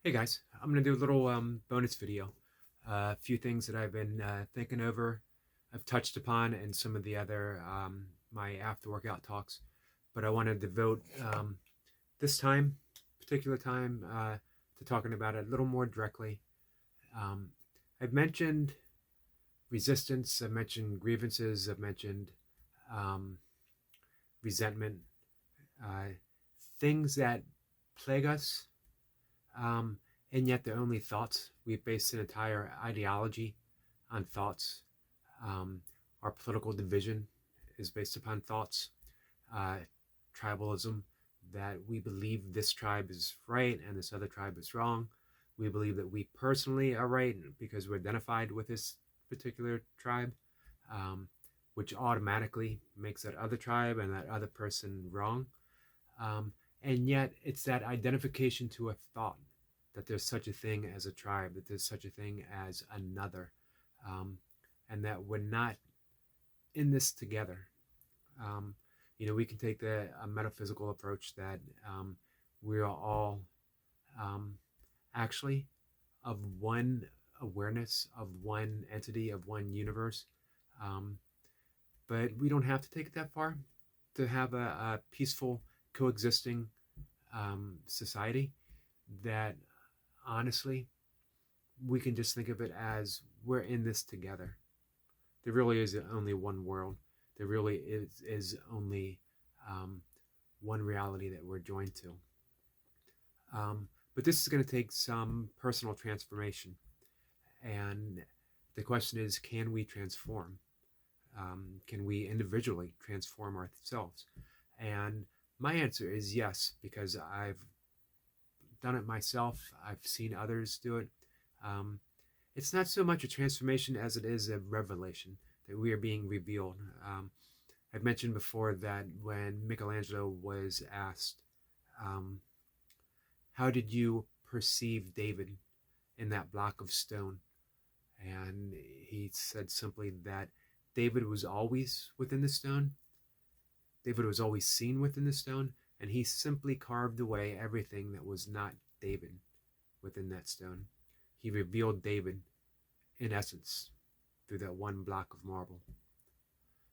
Hey guys, I'm gonna do a little bonus video. A few things that I've been thinking over, I've touched upon in some of the other my after workout talks, but I want to devote this time, particular time, to talking about it a little more directly. Um, I've mentioned resistance, I've mentioned grievances, I've mentioned um, resentment, uh, things that plague us. Um, and yet they're only thoughts. We've based an entire ideology on thoughts. Um, our political division is based upon thoughts. Uh, Tribalism, that we believe this tribe is right and this other tribe is wrong. We believe that we personally are right because we're identified with this particular tribe, um, which automatically makes that other tribe and that other person wrong. Um, and yet, it's that identification to a thought that there's such a thing as a tribe, that there's such a thing as another, um, and that we're not in this together. Um, we can take a metaphysical approach that we are all um, actually of one awareness, of one entity, of one universe. Um, but we don't have to take it that far to have a peaceful coexisting society that honestly we can just think of it as we're in this together. There really is only one world. There really is only um, one reality that we're joined to. But this is going to take some personal transformation. And the question is, can we transform? Can we individually transform ourselves? And my answer is yes, because I've done it myself. I've seen others do it. Um, it's not so much a transformation as it is a revelation that we are being revealed. I've mentioned before that when Michelangelo was asked, um, how did you perceive David in that block of stone? And he said simply that David was always within the stone. David was always seen within the stone, and he simply carved away everything that was not David within that stone. He revealed David in essence through that one block of marble.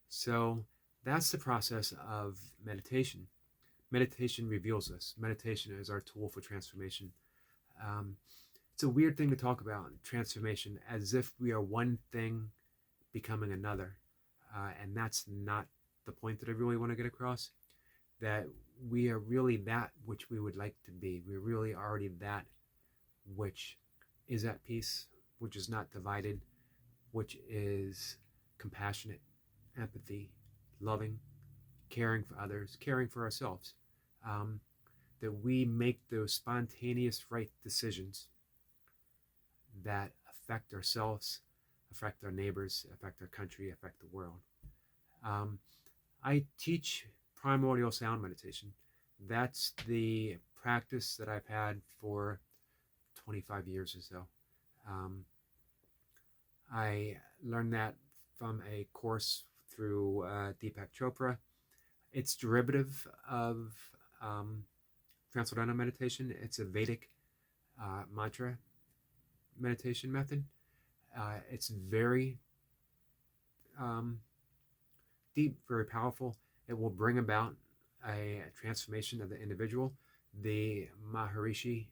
So that's the process of meditation. Meditation reveals us. Meditation is our tool for transformation. Um, it's a weird thing to talk about transformation as if we are one thing becoming another. And that's not the point that I really want to get across. That we are really that which we would like to be. We're really already that which is at peace, which is not divided, which is compassionate, empathy, loving, caring for others, caring for ourselves. Um, that we make those spontaneous right decisions that affect ourselves, affect our neighbors, affect our country, affect the world. Um, I teach primordial sound meditation. That's the practice that I've had for 25 years or so. Um, I learned that from a course through Deepak Chopra. It's derivative of um, Transcendental meditation. It's a Vedic mantra meditation method. It's very um, deep, very powerful. It will bring about a transformation of the individual. The Maharishi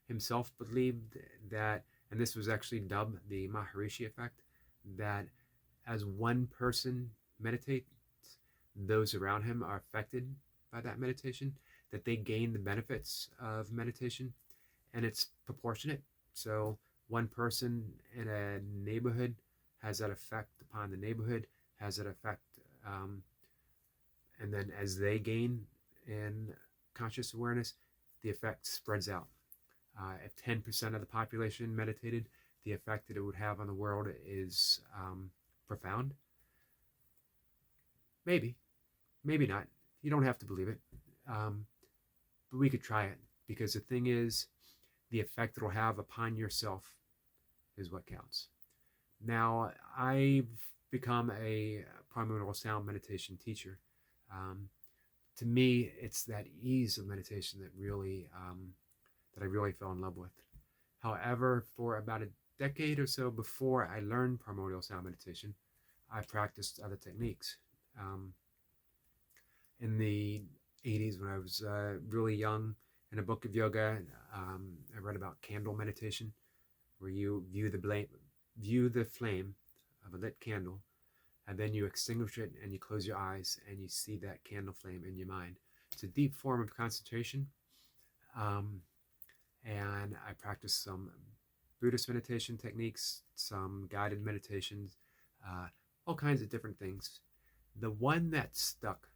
himself believed that, and this was actually dubbed the Maharishi effect, that as one person meditates, those around him are affected by that meditation, that they gain the benefits of meditation, and it's proportionate. So one person in a neighborhood has that effect upon the neighborhood, has that effect, um, and then as they gain in conscious awareness, the effect spreads out. If 10% of the population meditated, the effect that it would have on the world is profound. Maybe, maybe not. You don't have to believe it. Um, but we could try it because the thing is, the effect it'll have upon yourself is what counts. Now, I've become a primordial sound meditation teacher. Um, to me, it's that ease of meditation that really that I really fell in love with. However, for about a decade or so before I learned primordial sound meditation, I practiced other techniques. In the 80s, when I was really young, in a book of yoga, I read about candle meditation, where you view the flame of a lit candle, and then you extinguish it and you close your eyes and you see that candle flame in your mind. It's a deep form of concentration. And I practiced some Buddhist meditation techniques, some guided meditations, all kinds of different things. The one that stuck,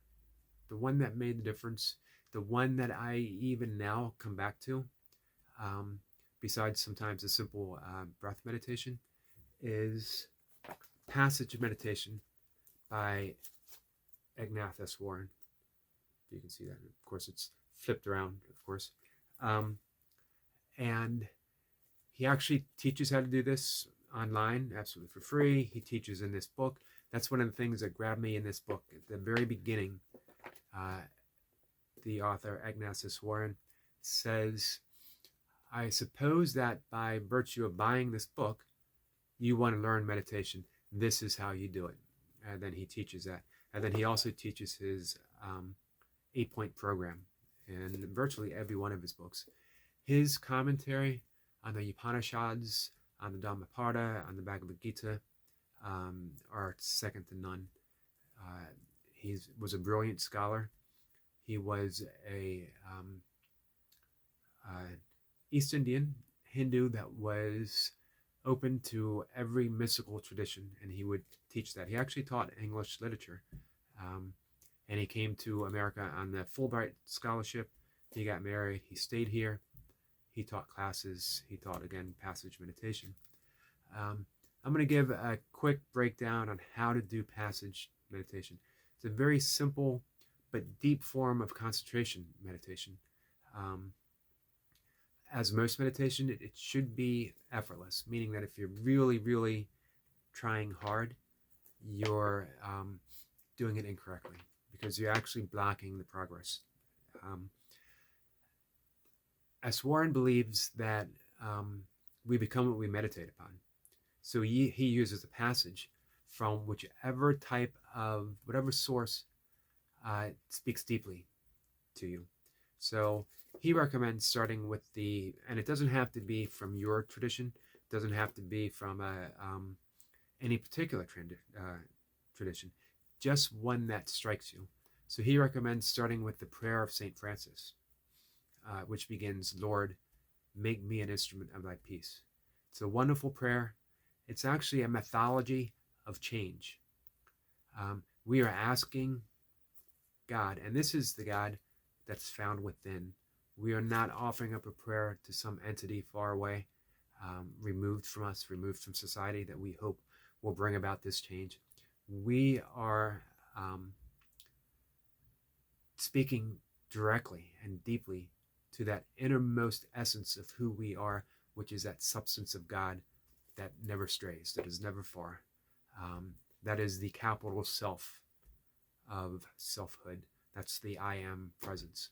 the one that made the difference, the one that I even now come back to, besides sometimes a simple breath meditation, is Passage Meditation by Eknath Easwaran. You can see that. Of course, it's flipped around, of course. And he actually teaches how to do this online, absolutely for free. He teaches in this book. That's one of the things that grabbed me in this book. At the very beginning, the author, Eknath Easwaran, says, I suppose that by virtue of buying this book, you want to learn meditation. This is how you do it. And then he teaches that. And then he also teaches his 8-point program in virtually every one of his books. His commentary on the Upanishads, on the Dhammapada, on the Bhagavad Gita are second to none. He was a brilliant scholar. He was a East Indian Hindu that was open to every mystical tradition, and he would teach that. He actually taught English literature, and he came to America on the Fulbright scholarship. He got married. He stayed here. He taught classes. He taught, again, passage meditation. I'm going to give a quick breakdown on how to do passage meditation. It's a very simple but deep form of concentration meditation. As most meditation, it should be effortless, meaning that if you're really, really trying hard, you're doing it incorrectly because you're actually blocking the progress. Easwaran believes that we become what we meditate upon. So he uses a passage from whichever type of, whatever source speaks deeply to you. So he recommends starting with and it doesn't have to be from your tradition, it doesn't have to be from any particular tradition, just one that strikes you. So he recommends starting with the prayer of St. Francis, which begins, Lord, make me an instrument of thy peace. It's a wonderful prayer. It's actually a methodology of change. We are asking God, and this is the God that's found within. We are not offering up a prayer to some entity far away, removed from us, removed from society, that we hope will bring about this change. We are speaking directly and deeply to that innermost essence of who we are, which is that substance of God that never strays, that is never far. That is the capital self of selfhood. That's the I am presence.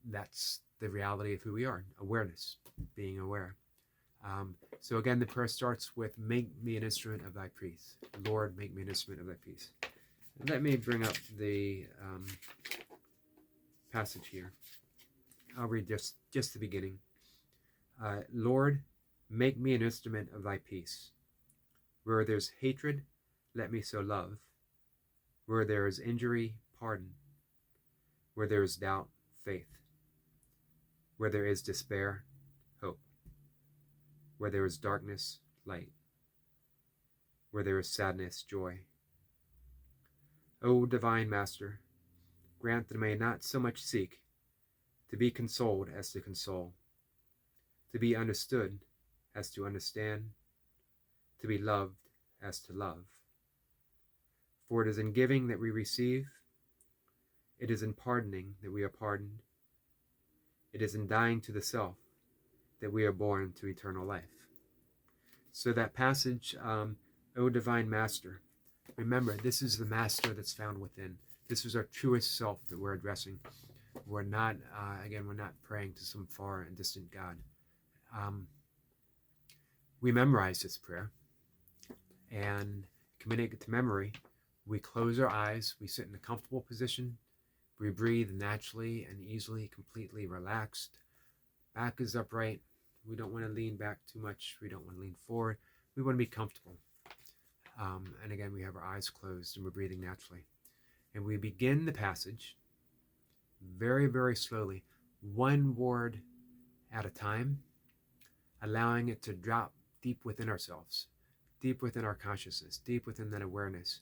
That's the reality of who we are, awareness, being aware. So again, the prayer starts with, make me an instrument of thy peace. Lord, make me an instrument of thy peace. Let me bring up the passage here. I'll read just the beginning. Lord, make me an instrument of thy peace. Where there's hatred, let me sow love. Where there is injury, pardon. Where there is doubt, faith. Where there is despair, hope. Where there is darkness, light. Where there is sadness, joy. O divine Master, grant that I may not so much seek to be consoled as to console, to be understood as to understand, to be loved as to love. For it is in giving that we receive, it is in pardoning that we are pardoned, it is in dying to the self that we are born to eternal life. So that passage, O divine Master, remember, this is the Master that's found within. This is our truest self that we're addressing. We're not, again, we're not praying to some far and distant God. We memorize this prayer, and committing it to memory, we close our eyes, we sit in a comfortable position, we breathe naturally and easily, completely relaxed. Back is upright. We don't want to lean back too much. We don't want to lean forward. We want to be comfortable. And again, we have our eyes closed and we're breathing naturally. And we begin the passage very, very slowly, one word at a time, allowing it to drop deep within ourselves, deep within our consciousness, deep within that awareness.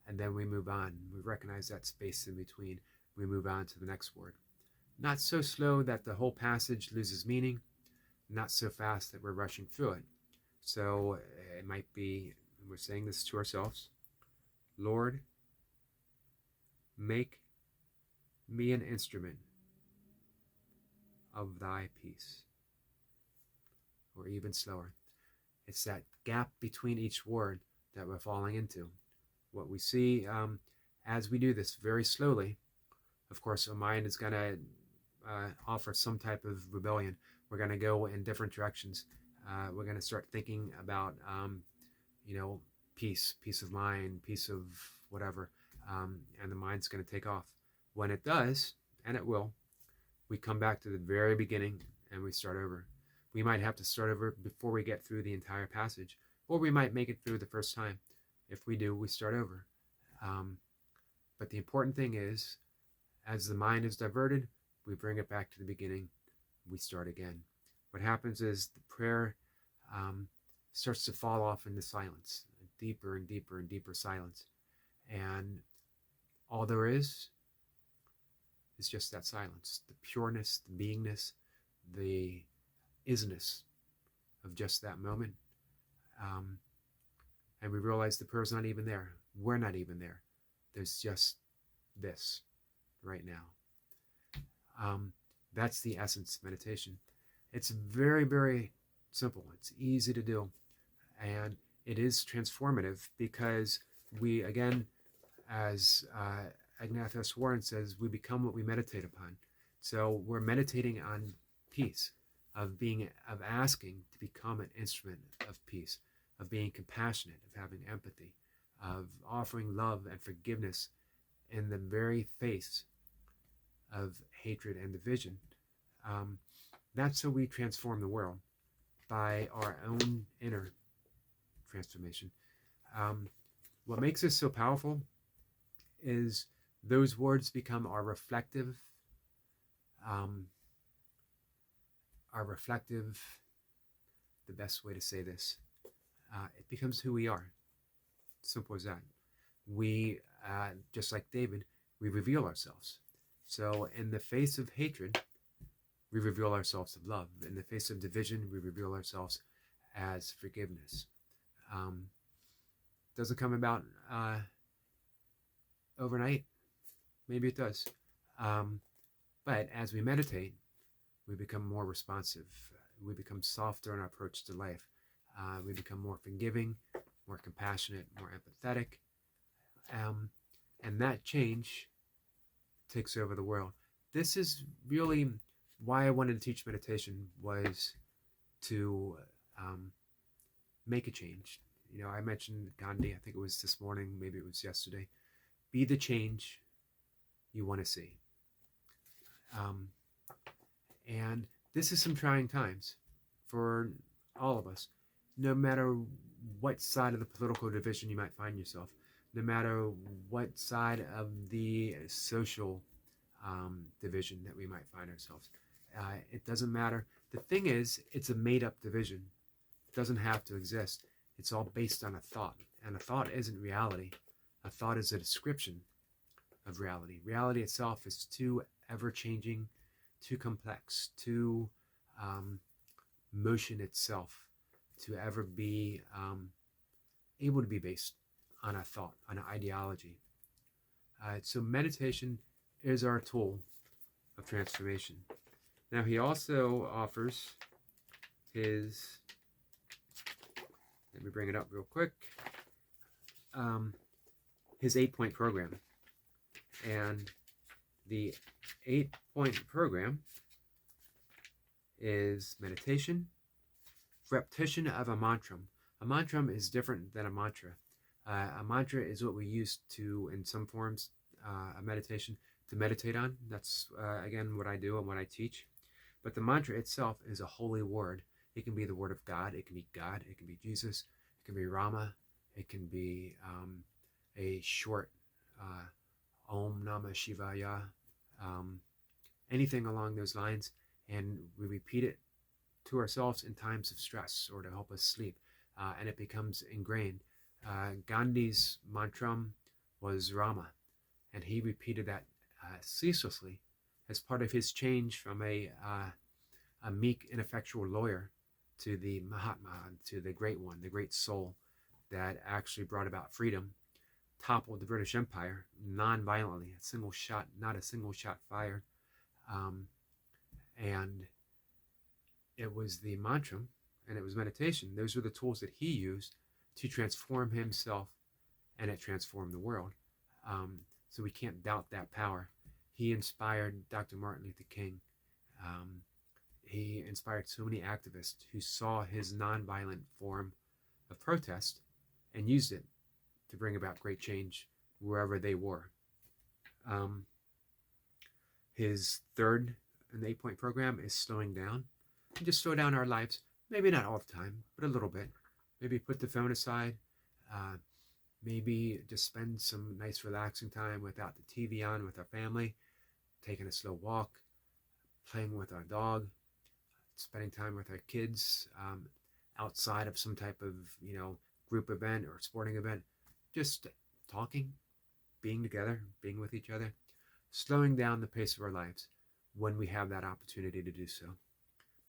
And then we move on. We recognize that space in between. We move on to the next word. Not so slow that the whole passage loses meaning, not so fast that we're rushing through it. So it might be, we're saying this to ourselves, Lord, make me an instrument of thy peace. Or even slower. It's that gap between each word that we're falling into. What we see as we do this very slowly, of course, our mind is going to offer some type of rebellion. We're going to go in different directions. We're going to start thinking about, peace of mind, peace of whatever, and the mind's going to take off. When it does, and it will, we come back to the very beginning and we start over. We might have to start over before we get through the entire passage, or we might make it through the first time. If we do, we start over. But the important thing is, as the mind is diverted, we bring it back to the beginning. We start again. What happens is the prayer starts to fall off into silence, deeper and deeper and deeper silence. And all there is just that silence, the pureness, the beingness, the isness of just that moment. And we realize the prayer's not even there. We're not even there. There's just this right now. That's the essence of meditation. It's very, very simple. It's easy to do. And it is transformative because we, again, as Eknath Easwaran says, we become what we meditate upon. So we're meditating on peace, of asking to become an instrument of peace, of being compassionate, of having empathy, of offering love and forgiveness in the very face of hatred and division. That's how we transform the world, by our own inner transformation. What makes this so powerful is those words become our reflective, the best way to say this, it becomes who we are. Simple as that. We, just like David, we reveal ourselves. So in the face of hatred, we reveal ourselves of love. In the face of division, we reveal ourselves as forgiveness. Doesn't come about overnight. Maybe it does. But as we meditate, we become more responsive. We become softer in our approach to life. We become more forgiving, more compassionate, more empathetic. And that change takes over the world. This is really why I wanted to teach meditation, was to make a change. I mentioned Gandhi, I think it was this morning, maybe it was yesterday. Be the change you want to see. And this is some trying times for all of us, no matter what side of the political division you might find yourself, no matter what side of the social division that we might find ourselves. It doesn't matter. The thing is, it's a made-up division. It doesn't have to exist. It's all based on a thought. And a thought isn't reality. A thought is a description of reality. Reality itself is too ever-changing, too complex, too motion itself to ever be able to be based on a thought, on an ideology. So meditation is our tool of transformation. Now he also offers his, let me bring it up real quick, his 8-point program. And The 8-point program is meditation, repetition of a mantra. A mantra is different than a mantra. A mantra is what we use to, in some forms, a meditation, to meditate on. That's, again, what I do and what I teach. But the mantra itself is a holy word. It can be the word of God. It can be God. It can be Jesus. It can be Rama. It can be a short Om Namah Shivaya, anything along those lines. And we repeat it to ourselves in times of stress or to help us sleep. And it becomes ingrained. Gandhi's mantra was Rama, and he repeated that ceaselessly as part of his change from a meek, ineffectual lawyer to the Mahatma, to the great one, the great soul that actually brought about freedom, toppled the British Empire non-violently, a single shot, not a single shot fired. And it was the mantra and it was meditation. Those were the tools that he used to transform himself, and it transformed the world. So we can't doubt that power. He inspired Dr. Martin Luther King. He inspired so many activists who saw his nonviolent form of protest and used it to bring about great change wherever they were. His third in the 8-point program is slowing down. And just slow down our lives, maybe not all the time, but a little bit. Maybe put the phone aside. Maybe just spend some nice relaxing time without the TV on with our family, taking a slow walk, playing with our dog, spending time with our kids outside of some type of, group event or sporting event, just talking, being together, being with each other, slowing down the pace of our lives when we have that opportunity to do so,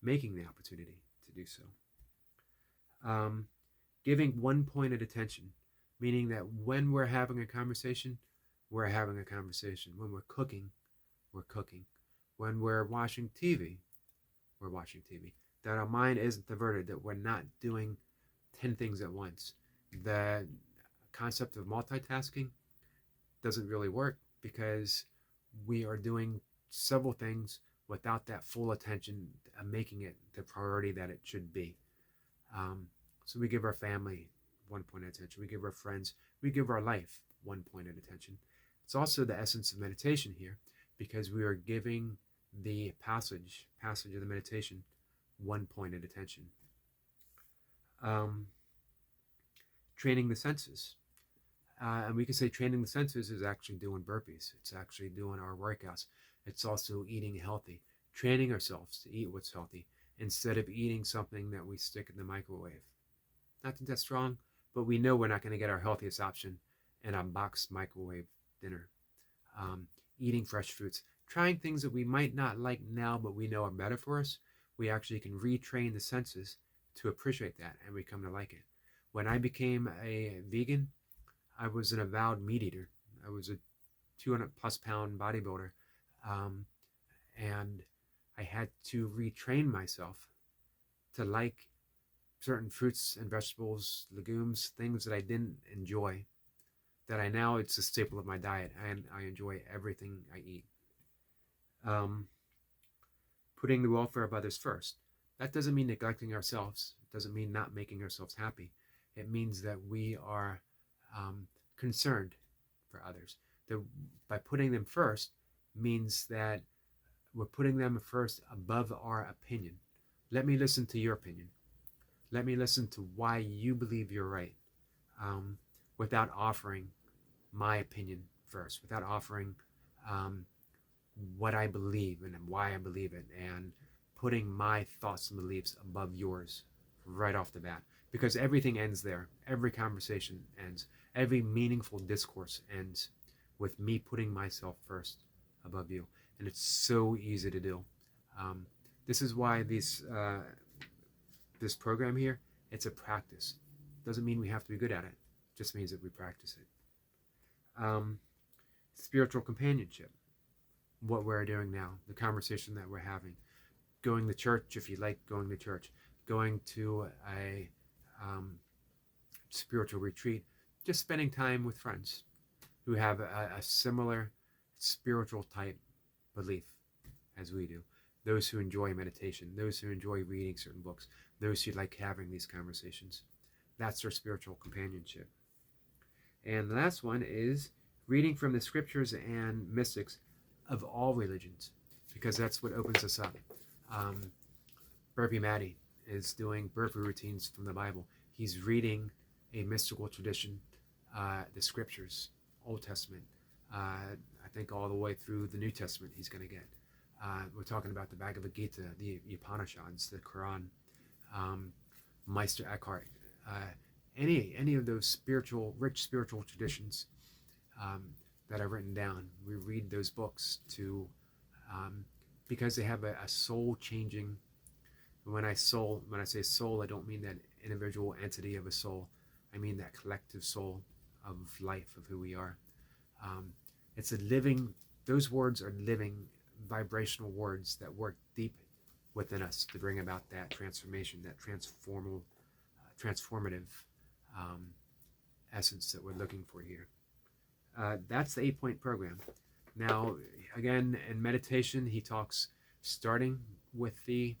making the opportunity to do so. Giving one-pointed attention, meaning that when we're having a conversation, we're having a conversation. When we're cooking, we're cooking. When we're watching TV, we're watching TV. That our mind isn't diverted, that we're not doing 10 things at once. The concept of multitasking doesn't really work because we are doing several things without that full attention, making it the priority that it should be. So we give our family one-pointed attention. We give our friends, we give our life one-pointed attention. It's also the essence of meditation here, because we are giving the passage of the meditation one-pointed attention. Training the senses. And we can say training the senses is actually doing burpees. It's actually doing our workouts. It's also eating healthy, training ourselves to eat what's healthy instead of eating something that we stick in the microwave. Not that that's wrong, but we know we're not going to get our healthiest option in a boxed microwave dinner. Eating fresh fruits, trying things that we might not like now, but we know are better for us. We actually can retrain the senses to appreciate that, and we come to like it. When I became a vegan, I was an avowed meat eater. I was a 200-plus pound bodybuilder, and I had to retrain myself to like certain fruits and vegetables, legumes, things that I didn't enjoy, that I now, it's a staple of my diet, and I enjoy everything I eat. Putting the welfare of others first. That doesn't mean neglecting ourselves. It doesn't mean not making ourselves happy. It means that we are concerned for others. By putting them first means that we're putting them first above our opinion. Let me listen to your opinion. Let me listen to why you believe you're right, without offering my opinion first, without offering what I believe and why I believe it, and putting my thoughts and beliefs above yours right off the bat. Because everything ends there. Every conversation ends. Every meaningful discourse ends with me putting myself first above you. And it's so easy to do. This is why this program here, it's a practice. Doesn't mean we have to be good at it. It just means that we practice it. Spiritual companionship. What we're doing now. The conversation that we're having. Going to church if you like going to church. Going to a spiritual retreat. Just spending time with friends who have a similar spiritual type belief as we do, those who enjoy meditation, those who enjoy reading certain books, those who like having these conversations. That's their spiritual companionship. And the last one is reading from the scriptures and mystics of all religions, because that's what opens us up. Burpee Matty is doing burpee routines from the Bible. He's reading a mystical tradition, the scriptures, Old Testament, I think all the way through the New Testament he's going to get. We're talking about the Bhagavad Gita, the Upanishads, the Quran, Meister Eckhart, any of those rich spiritual traditions that are written down. We read those books because they have a soul-changing. When I say soul, I don't mean that individual entity of a soul. I mean that collective soul of life, of who we are. It's a living. Those words are living, vibrational words that work deep within us to bring about that transformation, that transformative essence that we're looking for here. That's the 8-point program. Now, again, in meditation, he talks starting with the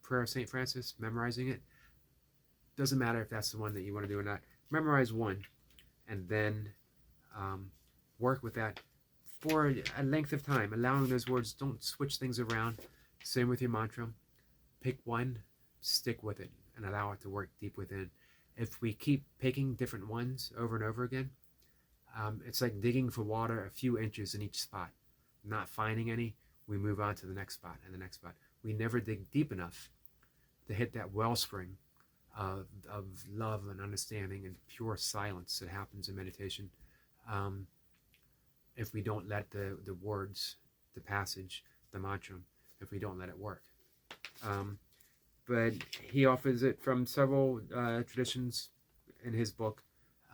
prayer of St. Francis, memorizing it. Doesn't matter if that's the one that you want to do or not. Memorize one, and then work with that for a length of time, allowing those words. Don't switch things around. Same with your mantra. Pick one, stick with it, and allow it to work deep within. If we keep picking different ones over and over again, it's like digging for water a few inches in each spot. Not finding any, we move on to the next spot and the next spot. We never dig deep enough to hit that wellspring of love and understanding and pure silence that happens in meditation. If we don't let the words, the passage, the mantra, if we don't let it work. But he offers it from several traditions in his book,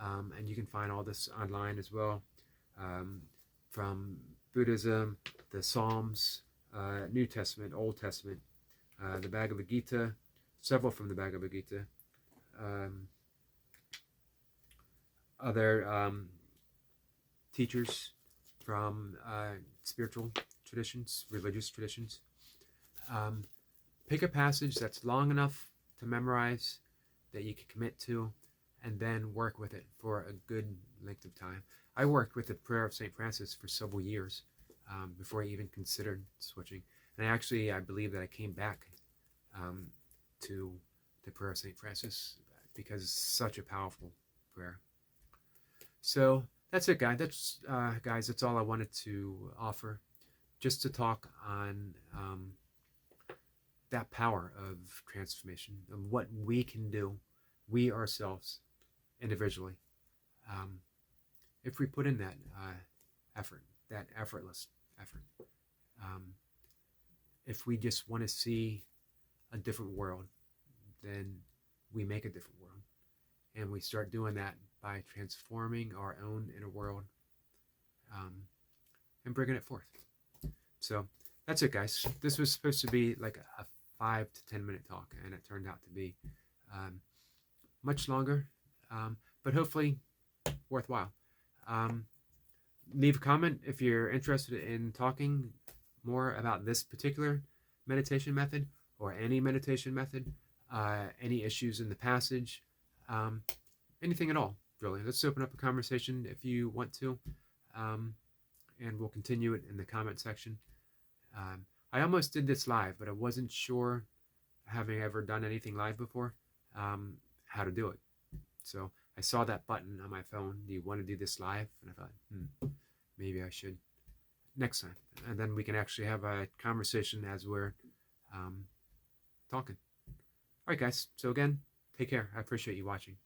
and you can find all this online as well, from Buddhism, the Psalms, New Testament, Old Testament, the Bhagavad Gita, several from the Bhagavad Gita, other teachers from spiritual traditions, religious traditions. Pick a passage that's long enough to memorize, that you can commit to, and then work with it for a good length of time. I worked with the prayer of St. Francis for several years before I even considered switching. And I believe that I came back to the prayer of St. Francis because it's such a powerful prayer. So that's it, guys. That's all I wanted to offer, just to talk on that power of transformation, of what we can do, we ourselves, individually, if we put in that effort, that effortless effort. If we just want to see a different world, then we make a different world. And we start doing that by transforming our own inner world and bringing it forth. So that's it, guys. This was supposed to be like a 5 to 10 minute talk, and it turned out to be much longer, but hopefully worthwhile. Leave a comment if you're interested in talking more about this particular meditation method or any meditation method, any issues in the passage, anything at all, really. Let's open up a conversation if you want to, and we'll continue it in the comment section. I almost did this live, but I wasn't sure, having ever done anything live before, how to do it. So I saw that button on my phone, do you want to do this live? And I thought, maybe I should next time. And then we can actually have a conversation as we're talking. All right, guys. So again, take care. I appreciate you watching.